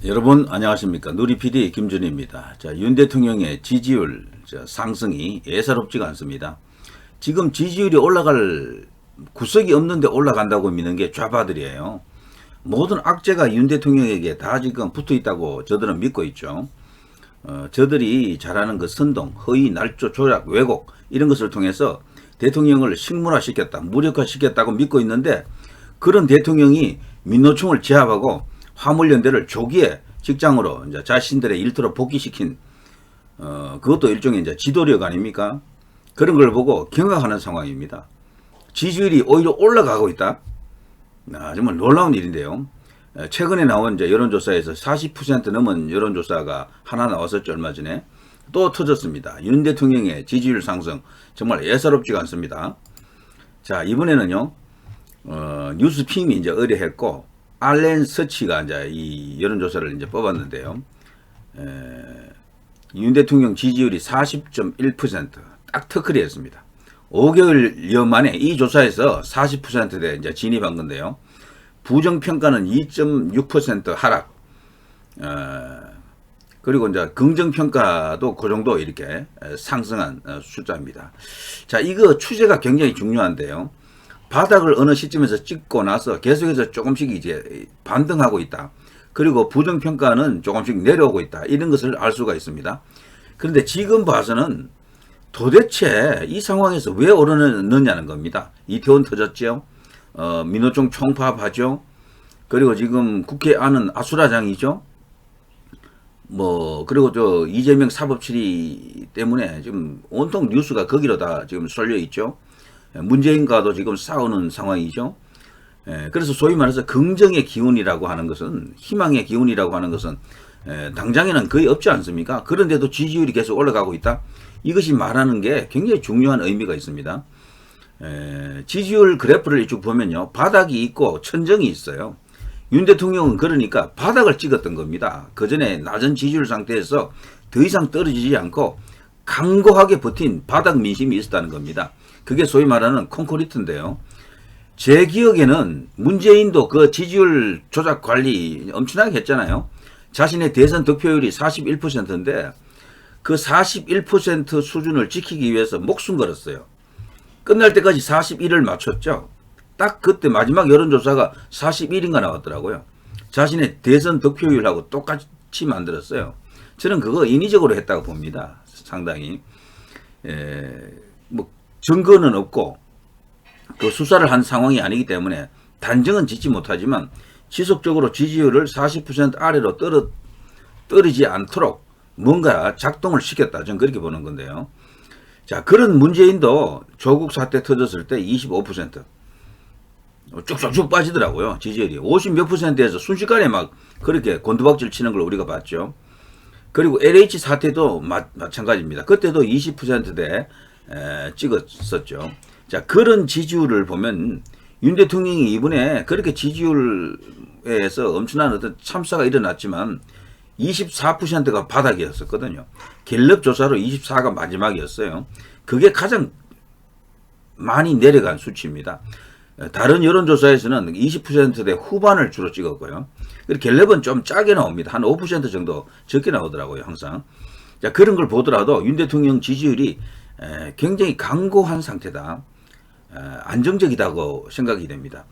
여러분 안녕하십니까. 누리PD 김준희입니다. 자, 윤 대통령의 지지율 상승이 예사롭지가 않습니다. 지금 지지율이 올라갈 구석이 없는데 올라간다고 믿는 게 좌파들이에요. 모든 악재가 윤 대통령에게 다 지금 붙어 있다고 저들은 믿고 있죠. 저들이 잘하는 그 선동, 허위, 날조, 조작, 왜곡 이런 것을 통해서 대통령을 식물화시켰다, 무력화시켰다고 믿고 있는데, 그런 대통령이 민노총을 제압하고 화물연대를 조기에 직장으로 이제 자신들의 일터로 복귀시킨 그것도 일종의 이제 지도력 아닙니까? 그런 걸 보고 경악하는 상황입니다. 지지율이 오히려 올라가고 있다. 정말 놀라운 일인데요. 최근에 나온 이제 여론조사에서 40% 넘은 여론조사가 하나 나왔었죠, 얼마 전에. 또 터졌습니다. 윤 대통령의 지지율 상승 정말 예사롭지가 않습니다. 자, 이번에는요, 뉴스핌이 이제 의뢰했고 알렌 서치가 이제 이 여론조사를 이제 뽑았는데요. 윤 대통령 지지율이 40.1% 딱 터크리했습니다. 5개월여 만에 이 조사에서 40%대 이제 진입한 건데요. 부정평가는 2.6% 하락. 그리고 이제 긍정평가도 그 정도 이렇게 상승한 숫자입니다. 자, 이거 추세가 굉장히 중요한데요. 바닥을 어느 시점에서 찍고 나서 계속해서 조금씩 이제 반등하고 있다. 그리고 부정평가는 조금씩 내려오고 있다. 이런 것을 알 수가 있습니다. 그런데 지금 봐서는 도대체 이 상황에서 왜 오르느냐는 겁니다. 이태원 터졌죠. 민노총 총파업하죠. 그리고 지금 국회 안은 아수라장이죠. 그리고 저 이재명 사법 처리 때문에 지금 온통 뉴스가 거기로 다 지금 쏠려 있죠. 문재인과도 지금 싸우는 상황이죠. 그래서 소위 말해서 긍정의 기운이라고 하는 것은, 희망의 기운이라고 하는 것은 당장에는 거의 없지 않습니까? 그런데도 지지율이 계속 올라가고 있다. 이것이 말하는 게 굉장히 중요한 의미가 있습니다. 지지율 그래프를 쭉 보면요, 바닥이 있고 천정이 있어요. 윤 대통령은 그러니까 바닥을 찍었던 겁니다. 그 전에 낮은 지지율 상태에서 더 이상 떨어지지 않고 강고하게 버틴 바닥 민심이 있었다는 겁니다. 그게 소위 말하는 콘크리트인데요. 제 기억에는 문재인도 그 지지율 조작 관리 엄청나게 했잖아요. 자신의 대선 득표율이 41%인데 그 41% 수준을 지키기 위해서 목숨 걸었어요. 끝날 때까지 41을 맞췄죠. 딱 그때 마지막 여론조사가 41인가 나왔더라고요. 자신의 대선 득표율하고 똑같이 만들었어요. 저는 그거 인위적으로 했다고 봅니다. 상당히. 증거는 없고 그 수사를 한 상황이 아니기 때문에 단정은 짓지 못하지만 지속적으로 지지율을 40% 아래로 떨어지지 않도록 뭔가 작동을 시켰다. 저는 그렇게 보는 건데요. 자, 그런 문재인도 조국 사태 터졌을 때 25% 쭉쭉쭉 빠지더라고요. 지지율이 50몇 %에서 순식간에 막 그렇게 곤두박질 치는 걸 우리가 봤죠. 그리고 LH 사태도 마찬가지입니다. 그때도 20%대 찍었었죠. 자, 그런 지지율을 보면 윤 대통령이 이번에 그렇게 지지율에서 엄청난 어떤 참사가 일어났지만 24%가 바닥이었었거든요. 갤럽 조사로 24가 마지막이었어요. 그게 가장 많이 내려간 수치입니다. 다른 여론조사에서는 20%대 후반을 주로 찍었고요. 그리고 갤럽은 좀 짜게 나옵니다. 한 5% 정도 적게 나오더라고요, 항상. 자, 그런 걸 보더라도 윤 대통령 지지율이 굉장히 강고한 상태다. 안정적이다고 생각이 됩니다.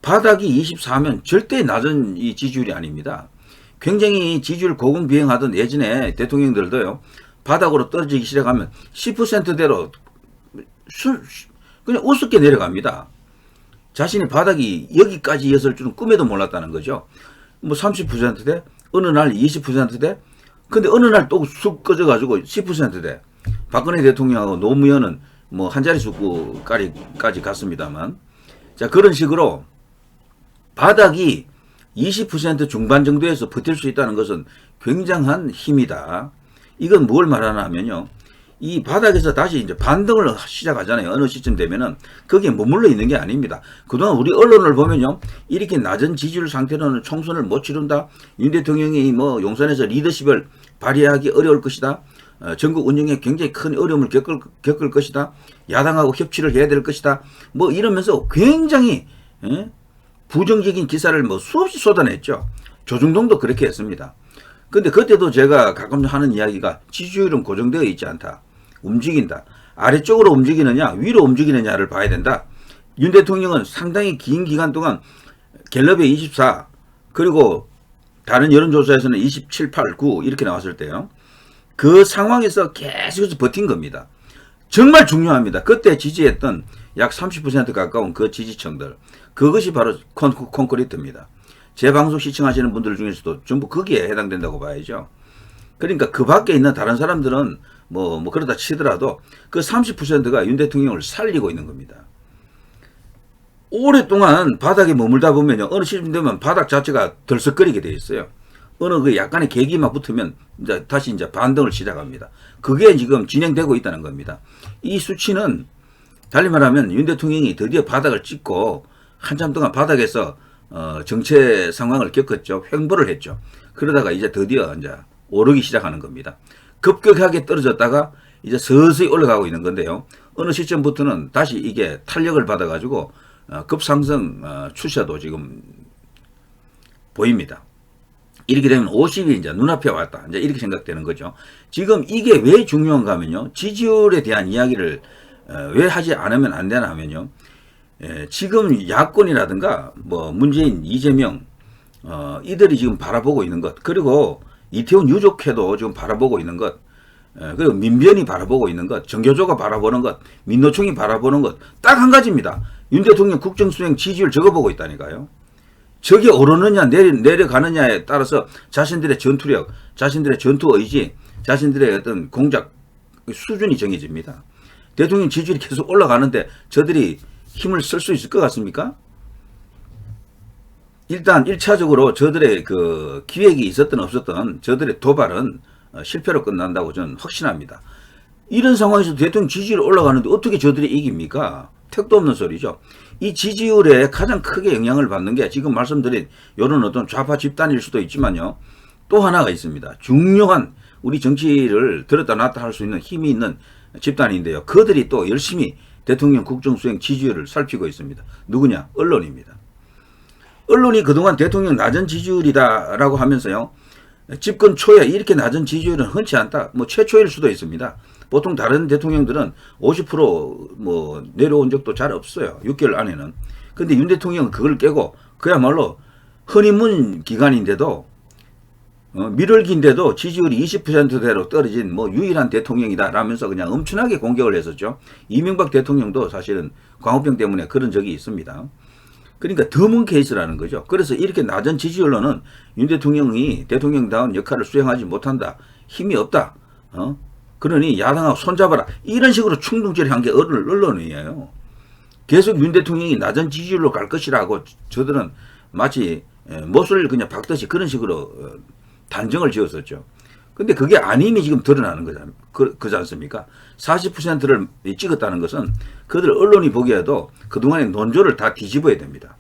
바닥이 24면 절대 낮은 이 지지율이 아닙니다. 굉장히 지지율 고공비행하던 예전에 대통령들도요, 바닥으로 떨어지기 시작하면 10%대로 그냥 우습게 내려갑니다. 자신의 바닥이 여기까지였을 줄은 꿈에도 몰랐다는 거죠. 30%대, 어느 날 20%대, 근데 어느 날 또 쑥 꺼져가지고 10%대. 박근혜 대통령하고 노무현은 한 자릿수까지 갔습니다만. 자, 그런 식으로 바닥이 20% 중반 정도에서 버틸 수 있다는 것은 굉장한 힘이다. 이건 뭘 말하나 하면요, 이 바닥에서 다시 이제 반등을 시작하잖아요. 어느 시점 되면은 거기에 머물러 있는 게 아닙니다. 그동안 우리 언론을 보면요, 이렇게 낮은 지지율 상태로는 총선을 못 치른다. 윤 대통령이 용산에서 리더십을 발휘하기 어려울 것이다. 전국 운영에 굉장히 큰 어려움을 겪을 것이다. 야당하고 협치를 해야 될 것이다. 이러면서 굉장히 부정적인 기사를 수없이 쏟아냈죠. 조중동도 그렇게 했습니다. 근데 그때도 제가 가끔 하는 이야기가 지지율은 고정되어 있지 않다. 움직인다. 아래쪽으로 움직이느냐 위로 움직이느냐를 봐야 된다. 윤 대통령은 상당히 긴 기간 동안 갤럽에 24 그리고 다른 여론조사에서는 27, 8, 9 이렇게 나왔을 때요. 그 상황에서 계속해서 버틴 겁니다. 정말 중요합니다. 그때 지지했던 약 30% 가까운 그 지지층들. 그것이 바로 콘크리트입니다. 제 방송 시청하시는 분들 중에서도 전부 거기에 해당된다고 봐야죠. 그러니까 그 밖에 있는 다른 사람들은 뭐 그러다 치더라도 그 30%가 윤 대통령을 살리고 있는 겁니다. 오랫동안 바닥에 머물다 보면요. 어느 시점 되면 바닥 자체가 덜썩거리게 돼 있어요. 어느 그 약간의 계기만 붙으면 이제 다시 이제 반등을 시작합니다. 그게 지금 진행되고 있다는 겁니다. 이 수치는 달리 말하면 윤 대통령이 드디어 바닥을 찍고 한참 동안 바닥에서 정체 상황을 겪었죠. 횡보를 했죠. 그러다가 이제 드디어 이제 오르기 시작하는 겁니다. 급격하게 떨어졌다가 이제 서서히 올라가고 있는 건데요. 어느 시점부터는 다시 이게 탄력을 받아가지고 급상승 추세도 지금 보입니다. 이렇게 되면 50이 이제 눈앞에 왔다. 이제 이렇게 생각되는 거죠. 지금 이게 왜 중요한가 하면요. 지지율에 대한 이야기를 왜 하지 않으면 안 되나 하면요. 지금 야권이라든가 뭐 문재인, 이재명 이들이 지금 바라보고 있는 것 그리고 이태원 유족회도 지금 바라보고 있는 것 그리고 민변이 바라보고 있는 것 정교조가 바라보는 것 민노총이 바라보는 것 딱 한 가지입니다. 윤 대통령 국정수행 지지율 적어보고 있다니까요. 저게 오르느냐 내려가느냐에 따라서 자신들의 전투력 자신들의 전투의지 자신들의 어떤 공작 수준이 정해집니다. 대통령 지지율이 계속 올라가는데 저들이 힘을 쓸 수 있을 것 같습니까? 일단 1차적으로 저들의 그 기획이 있었든 없었든 저들의 도발은 실패로 끝난다고 저는 확신합니다. 이런 상황에서 대통령 지지율이 올라가는데 어떻게 저들이 이깁니까? 택도 없는 소리죠. 이 지지율에 가장 크게 영향을 받는 게 지금 말씀드린 이런 어떤 좌파 집단일 수도 있지만요. 또 하나가 있습니다. 중요한 우리 정치를 들었다 놨다 할 수 있는 힘이 있는 집단인데요. 그들이 또 열심히 대통령 국정수행 지지율을 살피고 있습니다. 누구냐? 언론입니다. 언론이 그동안 대통령 낮은 지지율이다라고 하면서요. 집권 초에 이렇게 낮은 지지율은 흔치 않다. 뭐 최초일 수도 있습니다. 보통 다른 대통령들은 50% 내려온 적도 잘 없어요. 6개월 안에는. 근데 윤 대통령은 그걸 깨고 그야말로 허니문 기간인데도 밀월기인데도 지지율이 20%대로 떨어진 유일한 대통령이다 라면서 그냥 엄청나게 공격을 했었죠. 이명박 대통령도 사실은 광우병 때문에 그런 적이 있습니다. 그러니까 드문 케이스라는 거죠. 그래서 이렇게 낮은 지지율로는 윤 대통령이 대통령다운 역할을 수행하지 못한다. 힘이 없다. 그러니 야당하고 손잡아라. 이런 식으로 충동질한 게 언론이에요. 계속 윤 대통령이 낮은 지지율로 갈 것이라고 저들은 마치 못을 그냥 박듯이 그런 식으로 단정을 지었었죠. 근데 그게 아님이 지금 드러나는 거잖아요. 그지 않습니까? 40%를 찍었다는 것은 그들 언론이 보기에도 그동안의 논조를 다 뒤집어야 됩니다.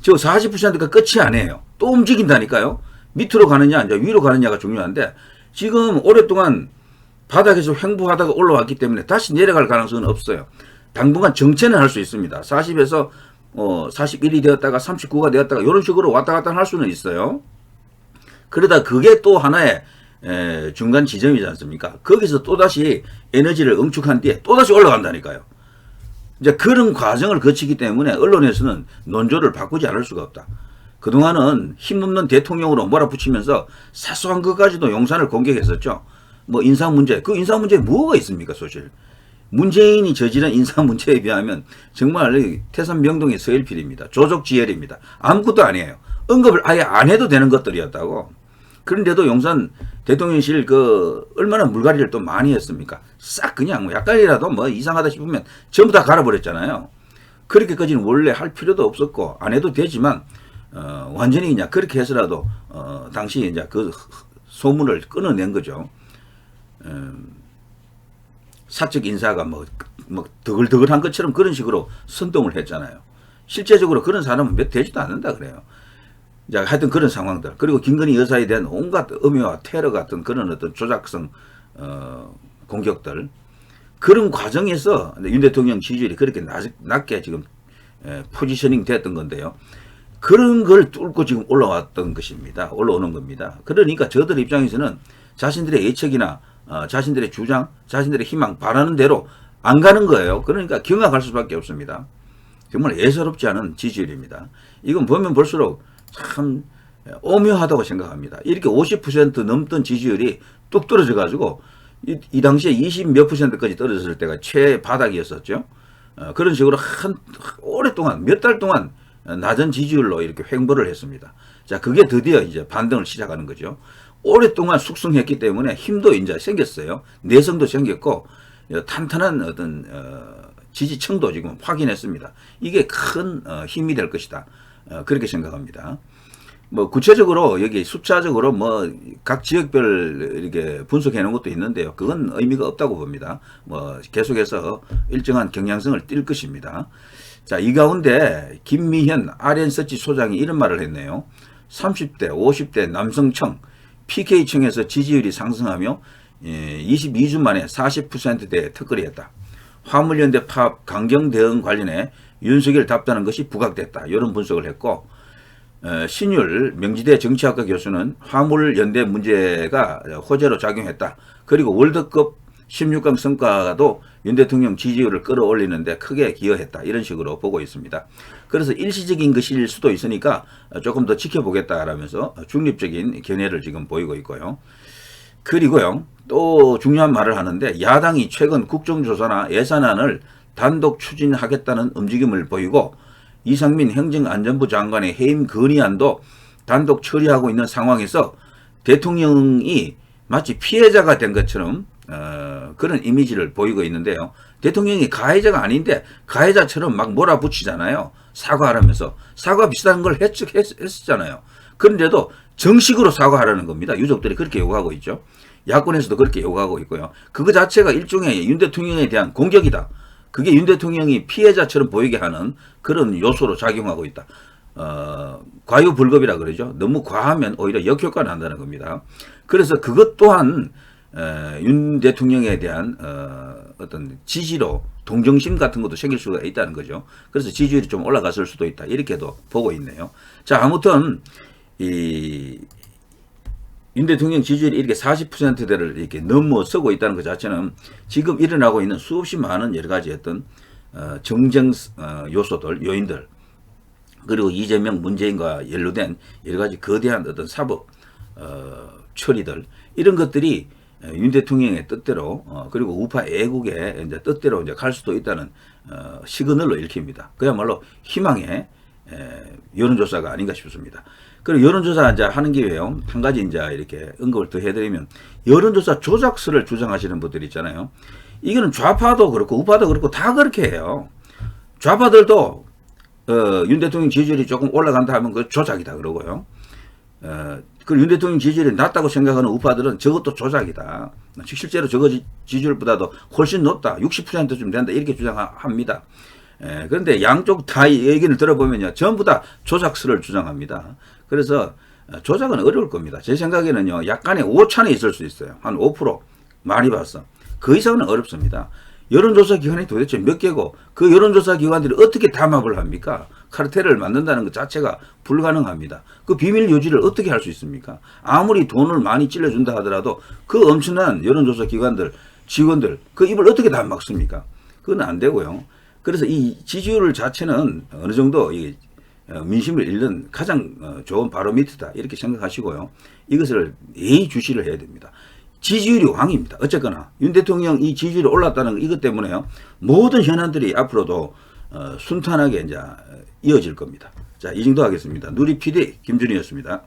저 40%가 끝이 아니에요. 또 움직인다니까요. 밑으로 가느냐 이제 위로 가느냐가 중요한데 지금 오랫동안 바닥에서 횡보하다가 올라왔기 때문에 다시 내려갈 가능성은 없어요. 당분간 정체는 할 수 있습니다. 40에서 41이 되었다가 39가 되었다가 이런 식으로 왔다 갔다 할 수는 있어요. 그러다 그게 또 하나의 중간 지점이지 않습니까? 거기서 또다시 에너지를 응축한 뒤에 또다시 올라간다니까요. 이제 그런 과정을 거치기 때문에 언론에서는 논조를 바꾸지 않을 수가 없다. 그동안은 힘없는 대통령으로 몰아붙이면서 사소한 것까지도 용산을 공격했었죠. 인사 문제, 그 인사 문제에 뭐가 있습니까, 사실. 문재인이 저지른 인사 문제에 비하면 정말 태산명동의 서일필입니다. 조족지혈입니다. 아무것도 아니에요. 언급을 아예 안 해도 되는 것들이었다고. 그런데도 용산 대통령실 얼마나 물갈이를 또 많이 했습니까? 싹 그냥 약간이라도 이상하다 싶으면 전부 다 갈아버렸잖아요. 그렇게까지는 원래 할 필요도 없었고 안 해도 되지만 완전히 그냥 그렇게 해서라도 당시 이제 그 소문을 끊어낸 거죠. 사적 인사가 더글더글한 것처럼 그런 식으로 선동을 했잖아요. 실제적으로 그런 사람은 몇 되지도 않는다 그래요. 자, 하여튼 그런 상황들. 그리고 김건희 여사에 대한 온갖 음해와 테러 같은 그런 어떤 조작성, 공격들. 그런 과정에서 윤 대통령 지지율이 그렇게 낮게 지금 포지셔닝 됐던 건데요. 그런 걸 뚫고 지금 올라왔던 것입니다. 올라오는 겁니다. 그러니까 저들 입장에서는 자신들의 예측이나 자신들의 주장, 자신들의 희망 바라는 대로 안 가는 거예요. 그러니까 경악할 수밖에 없습니다. 정말 예사롭지 않은 지지율입니다. 이건 보면 볼수록 참 오묘하다고 생각합니다. 이렇게 50% 넘던 지지율이 뚝 떨어져 가지고 이 당시에 20 몇 %까지 떨어졌을 때가 최바닥이었었죠. 그런 식으로 오랫동안 몇 달 동안 낮은 지지율로 이렇게 횡보를 했습니다. 자, 그게 드디어 이제 반등을 시작하는 거죠. 오랫동안 숙성했기 때문에 힘도 이제 생겼어요. 내성도 생겼고 탄탄한 어떤 지지층도 지금 확인했습니다. 이게 큰 힘이 될 것이다. 그렇게 생각합니다. 뭐 구체적으로 여기 숫자적으로 뭐 각 지역별 이렇게 분석해 놓은 것도 있는데요. 그건 의미가 없다고 봅니다. 뭐 계속해서 일정한 경향성을 띌 것입니다. 자, 이 가운데 김미현 RN서치 소장이 이런 말을 했네요. 30대, 50대 남성층 PK층에서 지지율이 상승하며 22주 만에 40%대에 턱걸이 했다. 화물연대 파업 강경 대응 관련해 윤석열 답변한 것이 부각됐다. 이런 분석을 했고, 신율 명지대 정치학과 교수는 화물연대 문제가 호재로 작용했다. 그리고 월드컵 16강 성과도 윤 대통령 지지율을 끌어올리는데 크게 기여했다. 이런 식으로 보고 있습니다. 그래서 일시적인 것일 수도 있으니까 조금 더 지켜보겠다라면서 중립적인 견해를 지금 보이고 있고요. 그리고요, 또 중요한 말을 하는데 야당이 최근 국정조사나 예산안을 단독 추진하겠다는 움직임을 보이고 이상민 행정안전부 장관의 해임 건의안도 단독 처리하고 있는 상황에서 대통령이 마치 피해자가 된 것처럼 그런 이미지를 보이고 있는데요. 대통령이 가해자가 아닌데 가해자처럼 막 몰아붙이잖아요. 사과하라면서. 사과 비슷한 걸 했었잖아요. 그런데도 정식으로 사과하라는 겁니다. 유족들이 그렇게 요구하고 있죠. 야권에서도 그렇게 요구하고 있고요. 그거 자체가 일종의 윤 대통령에 대한 공격이다. 그게 윤 대통령이 피해자처럼 보이게 하는 그런 요소로 작용하고 있다. 과유불급이라 그러죠. 너무 과하면 오히려 역효과가 난다는 겁니다. 그래서 그것 또한 윤 대통령에 대한 어떤 지지로 동정심 같은 것도 생길 수가 있다는 거죠. 그래서 지지율이 좀 올라갔을 수도 있다. 이렇게도 보고 있네요. 자, 아무튼 윤 대통령 지지율이 이렇게 40%대를 이렇게 넘어서고 있다는 것 자체는 지금 일어나고 있는 수없이 많은 여러 가지 어떤 정쟁 요소들, 요인들, 그리고 이재명, 문재인과 연루된 여러 가지 거대한 어떤 사법 처리들, 이런 것들이 윤 대통령의 뜻대로 그리고 우파 애국의 이제 뜻대로 이제 갈 수도 있다는 시그널로 읽힙니다. 그야말로 희망의 여론조사가 아닌가 싶습니다. 그리고 여론조사 이제 하는 기회요. 한 가지 이제 이렇게 언급을 더 해드리면 여론조사 조작설을 주장하시는 분들 있잖아요. 이거는 좌파도 그렇고 우파도 그렇고 다 그렇게 해요. 좌파들도 윤 대통령 지지율이 조금 올라간다 하면 그 조작이다 그러고요. 그리고 윤 대통령 지지율이 낮다고 생각하는 우파들은 저것도 조작이다. 실제로 저거 지지율보다도 훨씬 높다. 60%쯤 된다. 이렇게 주장합니다. 그런데 양쪽 다 의견을 들어보면요. 전부 다 조작설을 주장합니다. 그래서 조작은 어려울 겁니다. 제 생각에는요. 약간의 오차는 있을 수 있어요. 한 5% 많이 봤어. 그 이상은 어렵습니다. 여론조사 기관이 도대체 몇 개고 그 여론조사 기관들이 어떻게 담합을 합니까? 카르텔을 만든다는 것 자체가 불가능합니다. 그 비밀 유지를 어떻게 할 수 있습니까? 아무리 돈을 많이 찔러준다 하더라도 그 엄청난 여론조사 기관들, 직원들 그 입을 어떻게 다 막습니까? 그건 안 되고요. 그래서 이 지지율 자체는 어느 정도 이 민심을 읽는 가장 좋은 바로미터다 이렇게 생각하시고요. 이것을 예의주시를 해야 됩니다. 지지율이 왕입니다. 어쨌거나 윤 대통령 이 지지율이 올랐다는 이것 때문에요. 모든 현안들이 앞으로도 순탄하게 이제 이어질 겁니다. 자, 이 정도 하겠습니다. 누리 PD 김준희였습니다.